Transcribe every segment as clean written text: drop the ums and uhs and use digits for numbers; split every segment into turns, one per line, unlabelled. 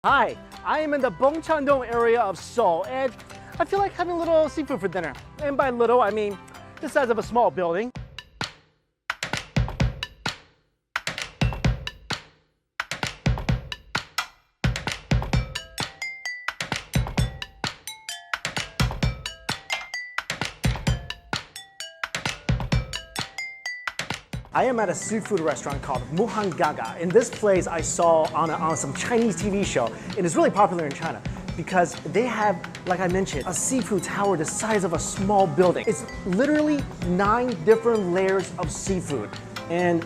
Hi, I am in the Bongchan-dong area of Seoul, and I feel like having a little seafood for dinner. And by little, I mean the size of a small building. I am at a seafood restaurant called Muhan까까. In this place I saw on some Chinese TV show, and it's really popular in China because they have, like I mentioned, a seafood tower the size of a small building. It's literally 9 different layers of seafood. And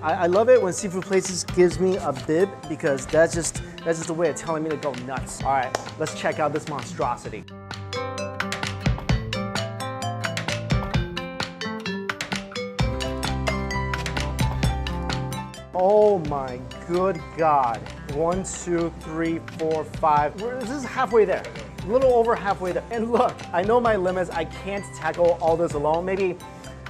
I love it when seafood places gives me a bib because that's just a way of telling me to go nuts. All right, let's check out this monstrosity. Oh my good God. 1, 2, 3, 4, 5. This is halfway there. A little over halfway there. And look, I know my limits. I can't tackle all this alone. Maybe,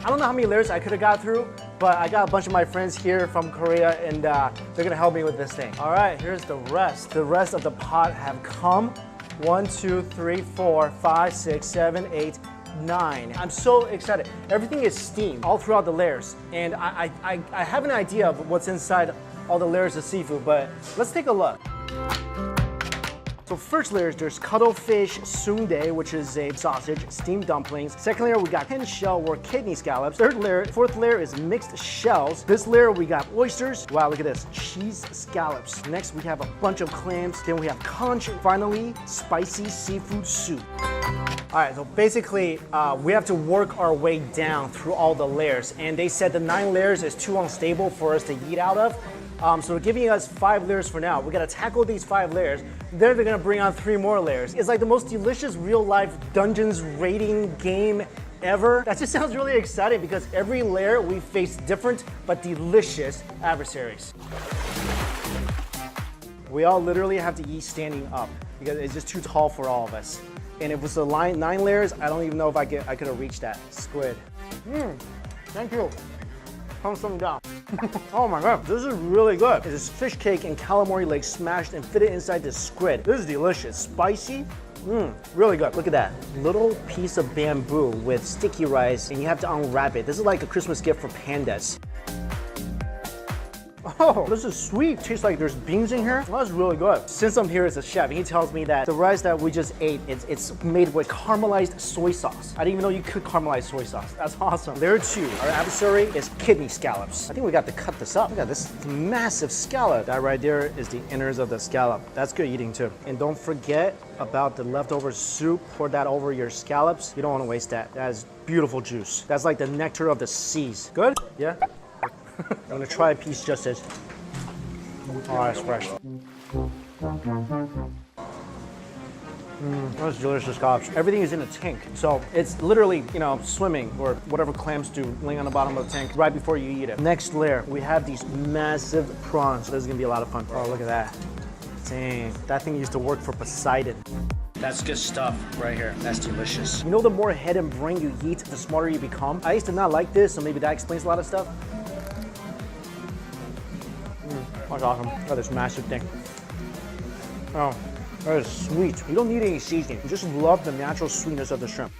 I don't know how many layers I could have got through, but I got a bunch of my friends here from Korea and they're gonna help me with this thing. All right, here's the rest. The rest of the pot have come. 1, 2, 3, 4, 5, 6, 7, 8, 9. I'm so excited. Everything is steamed all throughout the layers. And I have an idea of what's inside all the layers of seafood, but let's take a look. So first layer, there's cuttlefish sundae, which is a sausage, steamed dumplings. Second layer, we got pin shell or kidney scallops. Fourth layer is mixed shells. This layer, we got oysters. Wow, look at this, cheese scallops. Next, we have a bunch of clams. Then we have conch. Finally, spicy seafood soup. All right, so basically, we have to work our way down through all the layers. And they said the 9 layers is too unstable for us to eat out of. So they're giving us 5 layers for now. We gotta tackle these 5 layers. Then they're gonna bring on 3 more layers. It's like the most delicious real-life Dungeons raiding game ever. That just sounds really exciting because every layer we face different but delicious adversaries. We all literally have to eat standing up because it's just too tall for all of us. And if it's a 9 layers, I don't even know if I could have reached that. Squid. Thank you. Thumbs down. Oh my God, this is really good. It's fish cake and calamari legs smashed and fitted inside this squid. This is delicious. Spicy. Really good. Look at that. Little piece of bamboo with sticky rice, and you have to unwrap it. This is like a Christmas gift for pandas. Oh, this is sweet. Tastes like there's beans in here. Well, that's really good. Since I'm here as a chef, he tells me that the rice that we just ate, it's made with caramelized soy sauce. I didn't even know you could caramelize soy sauce. That's awesome. Layer 2, our adversary is kidney scallops. I think we got to cut this up. Look at this massive scallop. That right there is the innards of the scallop. That's good eating too. And don't forget about the leftover soup. Pour that over your scallops. You don't want to waste that. That is beautiful juice. That's like the nectar of the seas. Good? Yeah? I'm gonna try a piece just as. Oh, it's fresh. That's delicious scallops. Everything is in a tank, so it's literally, you know, swimming or whatever clams do, laying on the bottom of the tank right before you eat it. Next layer, we have these massive prawns. This is gonna be a lot of fun. Oh, look at that. Dang, that thing used to work for Poseidon. That's good stuff right here. That's delicious. You know, the more head and brain you eat, the smarter you become. I used to not like this, so maybe that explains a lot of stuff. That's awesome. Oh, this massive thing. Oh, that is sweet. You don't need any seasoning. You just love the natural sweetness of the shrimp.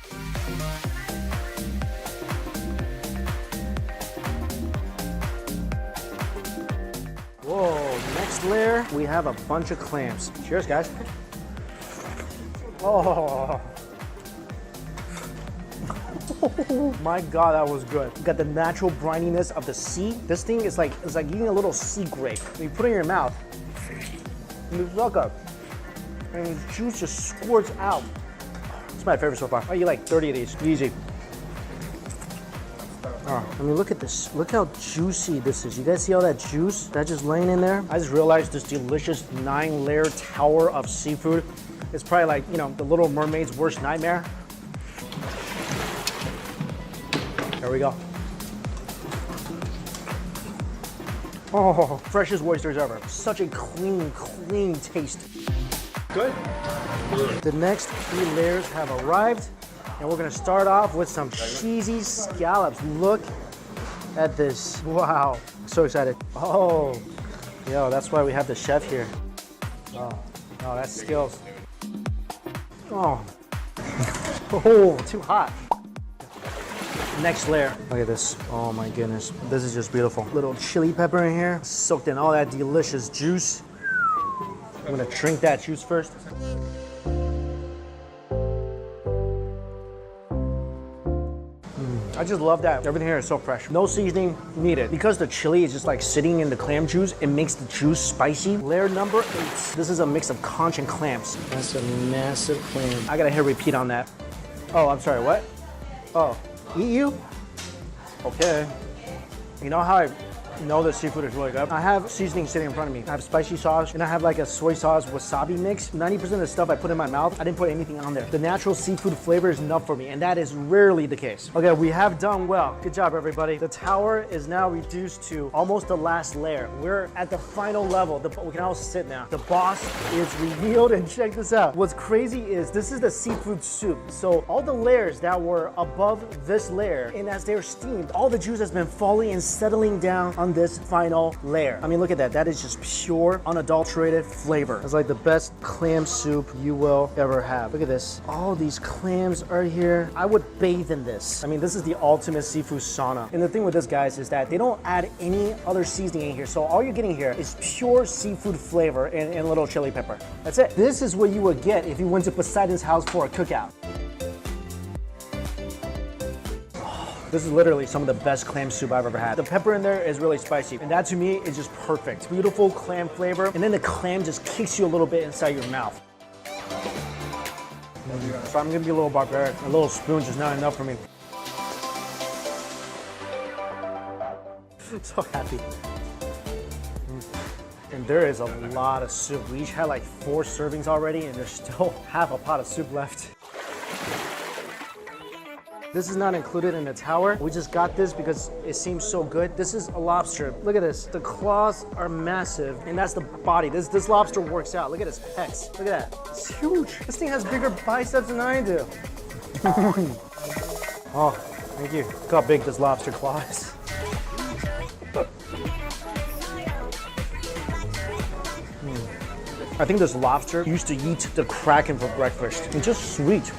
Whoa, next layer, we have a bunch of clams. Cheers, guys. Oh. Oh my God, that was good. You got the natural brininess of the sea. This thing is like, it's like eating a little sea grape. When you put it in your mouth, and you suck up, and the juice just squirts out. It's my favorite so far. I eat like 30 of these, easy. Oh, I mean, look at this. Look how juicy this is. You guys see all that juice that's just laying in there? I just realized this delicious 9-layer tower of seafood is probably like, you know, the Little Mermaid's worst nightmare. There we go. Oh, freshest oysters ever. Such a clean, clean taste. Good? The next 3 layers have arrived, and we're gonna start off with some cheesy scallops. Look at this. Wow, so excited. Oh, yo, that's why we have the chef here. Oh, that's skills. Oh. Oh, too hot. Next layer. Look at this. Oh my goodness. This is just beautiful. Little chili pepper in here, soaked in all that delicious juice. I'm gonna drink that juice first. I just love that everything here is so fresh. No seasoning needed. Because the chili is just like sitting in the clam juice, it makes the juice spicy. Layer number 8. This is a mix of conch and clams. That's a massive clam. I gotta hit repeat on that. Oh, I'm sorry, what? Oh, eat you? Okay. You know how I know the seafood is really good? I have seasoning sitting in front of me. I have spicy sauce, and I have like a soy sauce wasabi mix. 90% of the stuff I put in my mouth, I didn't put anything on there. The natural seafood flavor is enough for me, and that is rarely the case. Okay, we have done well. Good job, everybody. The tower is now reduced to almost the last layer. We're at the final level. We can all sit now. The boss is revealed, and check this out. What's crazy is this is the seafood soup. So all the layers that were above this layer, and as they're steamed, all the juice has been falling and settling down on this final layer. I mean, look at that. That is just pure, unadulterated flavor. It's like the best clam soup you will ever have. Look at this. All these clams are here. I would bathe in this. I mean, this is the ultimate seafood sauna. And the thing with this, guys, is that they don't add any other seasoning in here. So all you're getting here is pure seafood flavor and a little chili pepper. That's it. This is what you would get if you went to Poseidon's house for a cookout. This is literally some of the best clam soup I've ever had. The pepper in there is really spicy, and that to me is just perfect. Beautiful clam flavor, and then the clam just kicks you a little bit inside your mouth. So I'm gonna be a little barbaric. A little spoon's just not enough for me. So happy. And there is a lot of soup. We each had like 4 servings already, and there's still half a pot of soup left. This is not included in the tower. We just got this because it seems so good. This is a lobster. Look at this. The claws are massive, and that's the body. This lobster works out. Look at his pecs. Look at that. It's huge. This thing has bigger biceps than I do. Oh, thank you. Look how big this lobster claw is. I think this lobster used to eat the Kraken for breakfast. It's just sweet.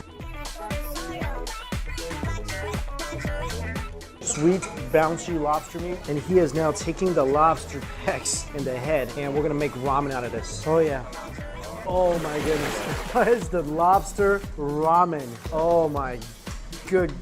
Sweet, bouncy lobster meat, and he is now taking the lobster pecs in the head, and we're gonna make ramen out of this. Oh yeah. Oh my goodness. What is the lobster ramen? Oh my good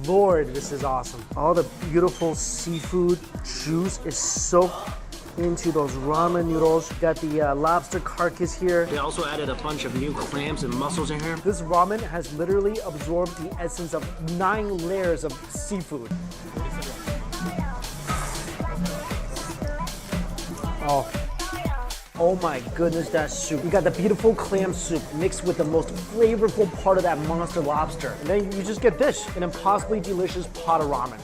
Lord, this is awesome. All the beautiful seafood juice is soaked into those ramen noodles. Got the lobster carcass here. They also added a bunch of new clams and mussels in here. This ramen has literally absorbed the essence of 9 layers of seafood. Oh my goodness, that soup. You got the beautiful clam soup mixed with the most flavorful part of that monster lobster. And then you just get this, an impossibly delicious pot of ramen.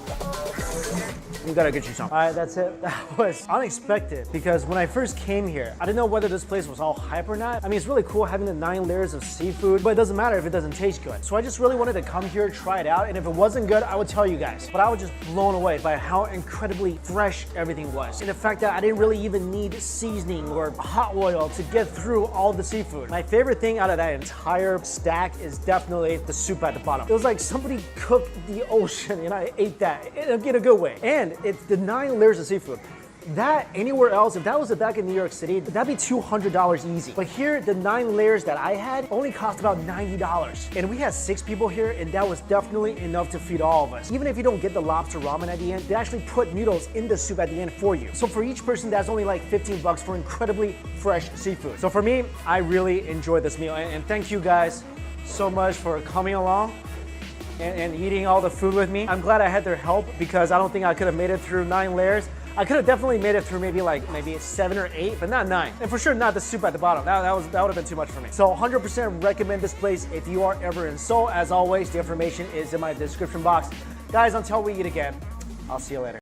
You gotta get you some. All right, that's it. That was unexpected because when I first came here, I didn't know whether this place was all hype or not. I mean, it's really cool having the 9 layers of seafood, but it doesn't matter if it doesn't taste good. So I just really wanted to come here, try it out, and if it wasn't good, I would tell you guys. But I was just blown away by how incredibly fresh everything was. And the fact that I didn't really even need seasoning or hot oil to get through all the seafood. My favorite thing out of that entire stack is definitely the soup at the bottom. It was like somebody cooked the ocean and I ate that in a good way. And it's the 9 layers of seafood. That anywhere else, if that was back in New York City, that'd be $200 easy. But here, the 9 layers that I had only cost about $90. And we had 6 people here, and that was definitely enough to feed all of us. Even if you don't get the lobster ramen at the end, they actually put noodles in the soup at the end for you. So for each person, that's only like 15 bucks for incredibly fresh seafood. So for me, I really enjoyed this meal. And thank you guys so much for coming along and eating all the food with me. I'm glad I had their help because I don't think I could have made it through 9 layers. I could have definitely made it through maybe 7 or 8, but not 9. And for sure not the soup at the bottom. That would have been too much for me. So 100% recommend this place if you are ever in Seoul. As always, the information is in my description box. Guys, until we eat again, I'll see you later.